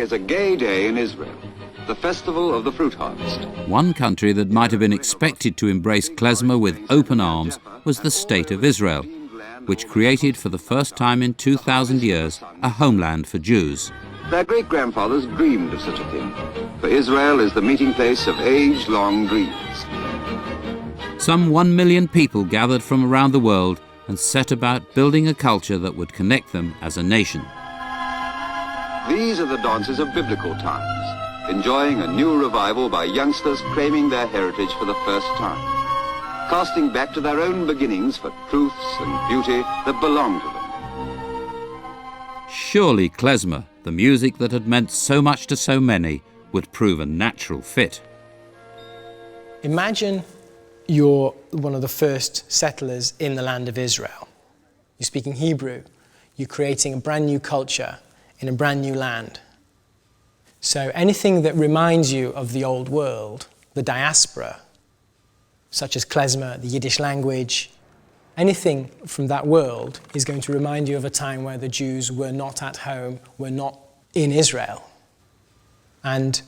is a gay day in Israel, the festival of the fruit harvest. One country that might have been expected to embrace klezmer with open arms was the State of Israel, which created for the first time in 2,000 years a homeland for Jews. Their great-grandfathers dreamed of such a thing, for Israel is the meeting place of age-long dreams. Some 1 million people gathered from around the world and set about building a culture that would connect them as a nation. These are the dances of biblical times, enjoying a new revival by youngsters claiming their heritage for the first time, casting back to their own beginnings for truths and beauty that belong to them. Surely klezmer, the music that had meant so much to so many, would prove a natural fit. Imagine you're one of the first settlers in the land of Israel. You're speaking Hebrew. You're creating a brand new culture in a brand new land. So anything that reminds you of the old world, the diaspora, such as klezmer, the Yiddish language, anything from that world is going to remind you of a time where the Jews were not at home, were not in Israel. And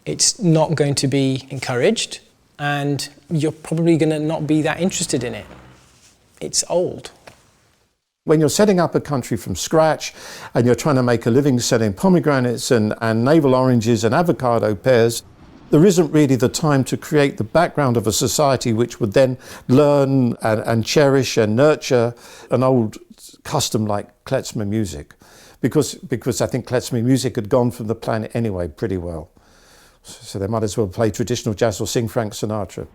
it's not going to be encouraged, and you're probably going to not be that interested in it. It's old. When you're setting up a country from scratch and you're trying to make a living selling pomegranates and navel oranges and avocado pears, there isn't really the time to create the background of a society which would then learn and cherish and nurture an old custom like klezmer music. Because I think klezmer music had gone from the planet anyway pretty well. So they might as well play traditional jazz or sing Frank Sinatra.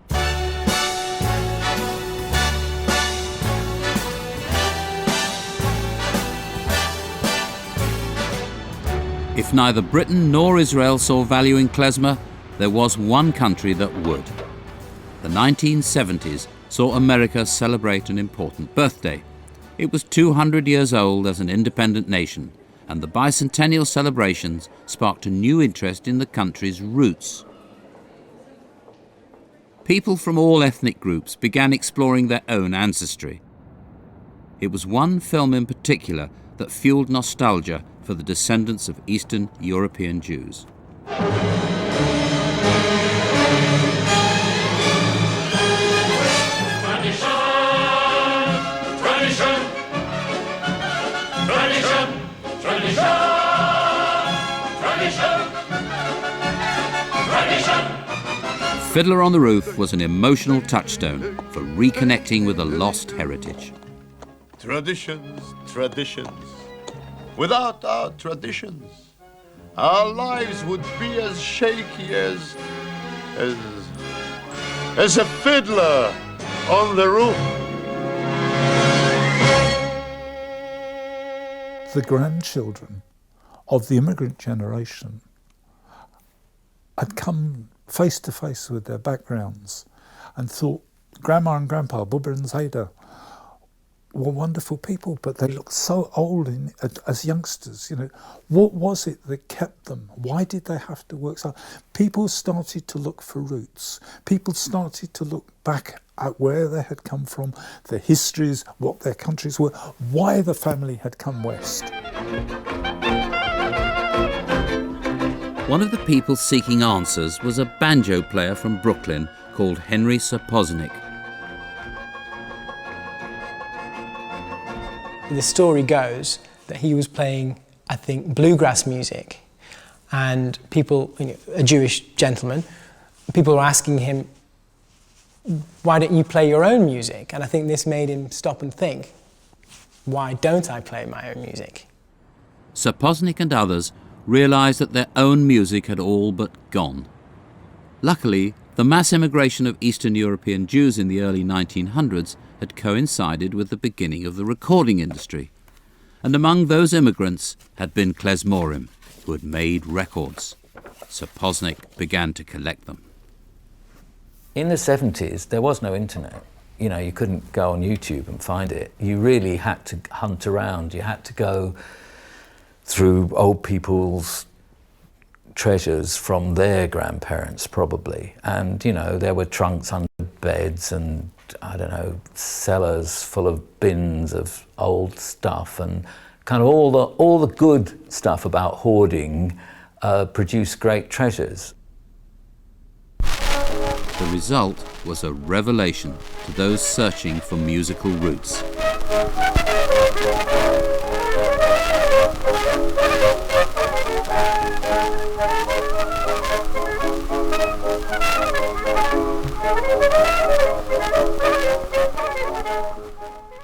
If neither Britain nor Israel saw value in klezmer, there was one country that would. The 1970s saw America celebrate an important birthday. It was 200 years old as an independent nation, and the bicentennial celebrations sparked a new interest in the country's roots. People from all ethnic groups began exploring their own ancestry. It was one film in particular that fueled nostalgia for the descendants of Eastern European Jews. Fiddler on the Roof was an emotional touchstone for reconnecting with a lost heritage. Traditions, traditions. Without our traditions, our lives would be as shaky as a fiddler on the roof. The grandchildren of the immigrant generation had come face to face with their backgrounds and thought Grandma and Grandpa, Bubba and Zayda, were wonderful people, but they looked so old as youngsters. You know, what was it that kept them? Why did they have to work so hard? People started to look for roots. People started to look back at where they had come from, their histories, what their countries were, why the family had come west. One of the people seeking answers was a banjo player from Brooklyn called Henry Sapoznik. The story goes that he was playing, I think, bluegrass music, and people, a Jewish gentleman, people were asking him, why don't you play your own music? And I think this made him stop and think, why don't I play my own music? Sapoznik and others realised that their own music had all but gone. Luckily, the mass immigration of Eastern European Jews in the early 1900s had coincided with the beginning of the recording industry. And among those immigrants had been klezmorim, who had made records. Sapoznik began to collect them. In the 70s, there was no internet. You know, you couldn't go on YouTube and find it. You really had to hunt around. You had to go through old people's treasures from their grandparents, probably. And, you know, there were trunks under beds and, I don't know, cellars full of bins of old stuff, and kind of all the good stuff about hoarding produce great treasures. The result was a revelation to those searching for musical roots.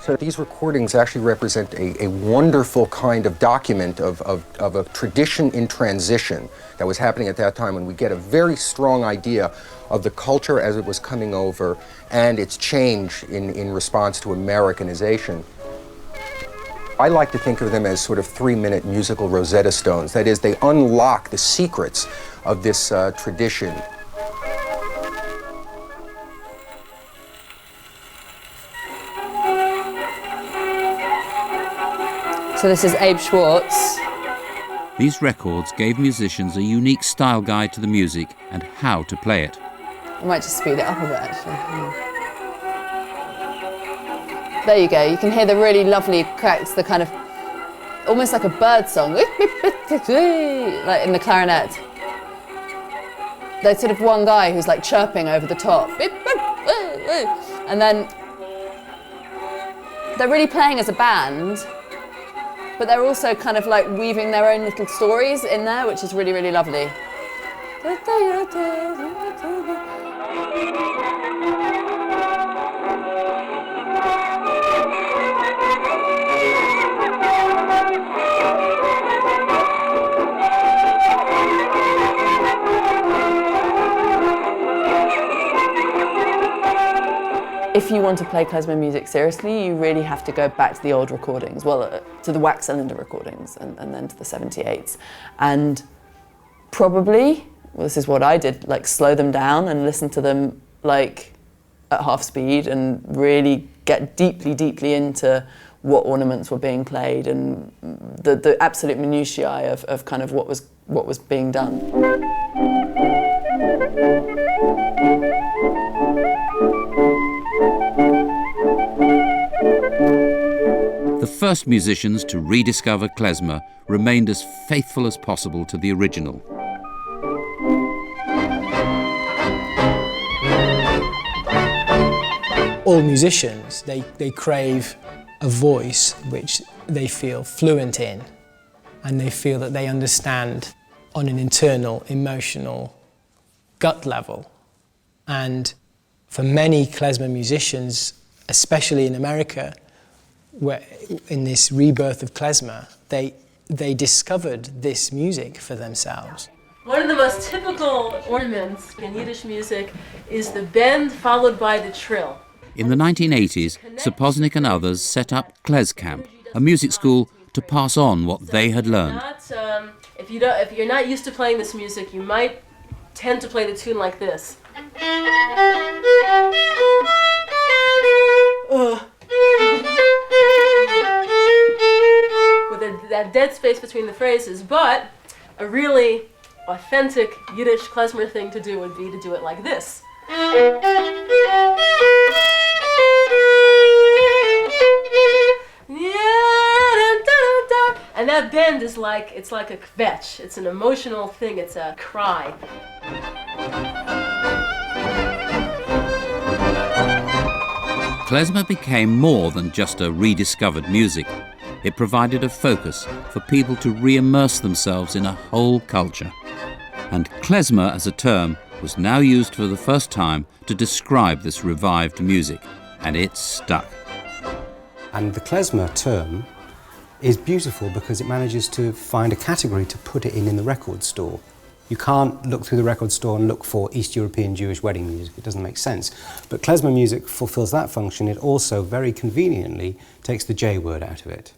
So these recordings actually represent a wonderful kind of document of a tradition in transition that was happening at that time, and we get a very strong idea of the culture as it was coming over and its change in response to Americanization. I like to think of them as sort of 3-minute musical Rosetta Stones. That is, they unlock the secrets of this tradition. So this is Abe Schwartz. These records gave musicians a unique style guide to the music and how to play it. I might just speed it up a bit, actually. There you go. You can hear the really lovely cracks, the kind of, almost like a bird song, like in the clarinet. There's sort of one guy who's like chirping over the top. And then they're really playing as a band, but they're also kind of like weaving their own little stories in there, which is really, really lovely. If you want to play klezmer music seriously, you really have to go back to the old recordings, well, to the wax cylinder recordings and then to the 78s. And probably, well, this is what I did, like slow them down and listen to them like at half speed and really get deeply, deeply into what ornaments were being played and the absolute minutiae of kind of what was being done. The first musicians to rediscover klezmer remained as faithful as possible to the original. All musicians, they crave a voice which they feel fluent in, and they feel that they understand on an internal, emotional, gut level. And for many klezmer musicians, especially in America, where in this rebirth of klezmer, they discovered this music for themselves. One of the most typical ornaments in Yiddish music is the bend followed by the trill. In the 1980s, Sapoznik and others set up Klez Camp, a music school to pass on what they had learned. If you're not used to playing this music, you might tend to play the tune like this. With that dead space between the phrases, but a really authentic Yiddish klezmer thing to do would be to do it like this. And that bend is like, it's like a kvetch. It's an emotional thing, it's a cry. Klezmer became more than just a rediscovered music. It provided a focus for people to re-immerse themselves in a whole culture. And klezmer as a term was now used for the first time to describe this revived music, and it stuck. And the klezmer term is beautiful because it manages to find a category to put it in the record store. You can't look through the record store and look for East European Jewish wedding music. It doesn't make sense. But klezmer music fulfills that function. It also very conveniently takes the J word out of it.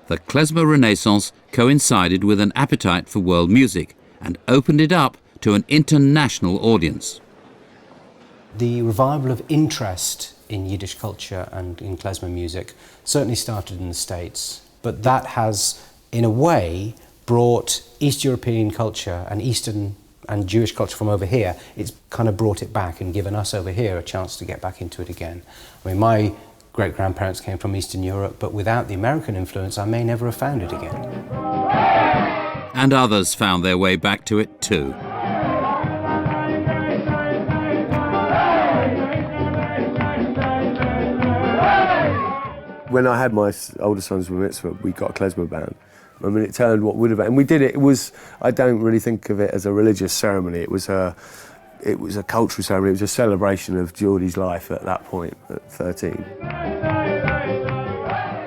The klezmer renaissance coincided with an appetite for world music and opened it up to an international audience. The revival of interest in Yiddish culture and in klezmer music certainly started in the States, but that has, in a way, brought East European culture and Eastern and Jewish culture from over here. It's kind of brought it back and given us over here a chance to get back into it again. I mean, my great-grandparents came from Eastern Europe, but without the American influence, I may never have found it again. And others found their way back to it too. When I had my older son's bar mitzvah, we got a klezmer band. I mean, it turned what would have been, and we did it. It was, I don't really think of it as a religious ceremony. It was a cultural ceremony. It was a celebration of Geordie's life at that point, at 13.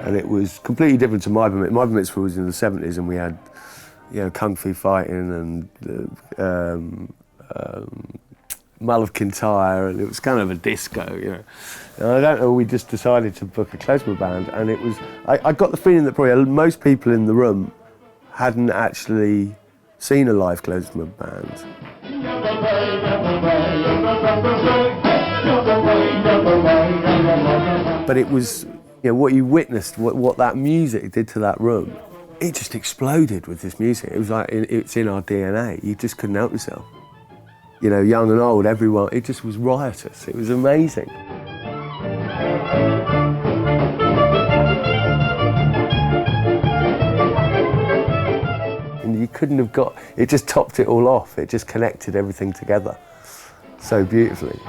And it was completely different to my bar mitzvah. My bar mitzvah was in the 70s, and we had, you know, kung fu fighting and Mull of Kintyre, and it was kind of a disco, you know. And I don't know, we just decided to book a klezmer band, and it was, I got the feeling that probably most people in the room hadn't actually seen a live klezmer band. But it was, you know, what you witnessed, what that music did to that room, it just exploded with this music. It was like, it's in our DNA. You just couldn't help yourself. You know, young and old, everyone, it just was riotous. It was amazing. And you couldn't have got, it just topped it all off. It just connected everything together so beautifully.